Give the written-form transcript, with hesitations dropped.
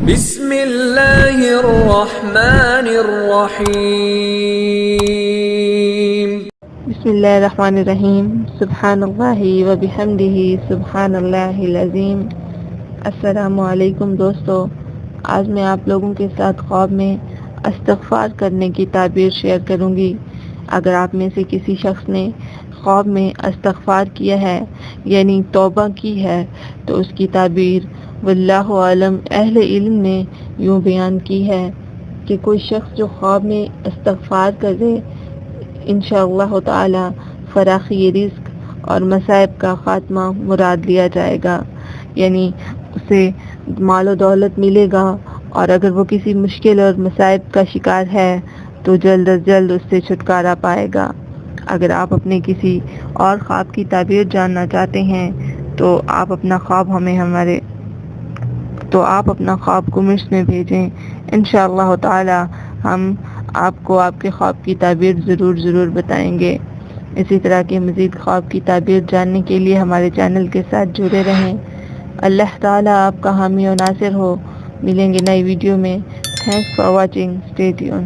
بسم اللہ الرحمن الرحیم۔ بسم اللہ الرحمن الرحیم۔ سبحان اللہ و بحمدہ سبحان اللہ العظیم۔ السلام علیکم دوستو، آج میں آپ لوگوں کے ساتھ خواب میں استغفار کرنے کی تعبیر شیئر کروں گی۔ اگر آپ میں سے کسی شخص نے خواب میں استغفار کیا ہے یعنی توبہ کی ہے تو اس کی تعبیر واللہ عالم اہل علم نے یوں بیان کی ہے کہ کوئی شخص جو خواب میں استغفار کرے انشاءاللہ تعالی فراخی رزق اور مصائب کا خاتمہ مراد لیا جائے گا، یعنی اسے مال و دولت ملے گا، اور اگر وہ کسی مشکل اور مصائب کا شکار ہے تو جلد از جلد اس سے چھٹکارا پائے گا۔ اگر آپ اپنے کسی اور خواب کی تعبیر جاننا چاہتے ہیں تو آپ اپنا خواب کمنٹس میں بھیجیں، انشاءاللہ تعالی ہم آپ کو آپ کے خواب کی تعبیر ضرور بتائیں گے۔ اسی طرح کے مزید خواب کی تعبیر جاننے کے لیے ہمارے چینل کے ساتھ جڑے رہیں۔ اللہ تعالی آپ کا حامی و ناصر ہو۔ ملیں گے نئی ویڈیو میں۔ Thanks for watching, stay tune.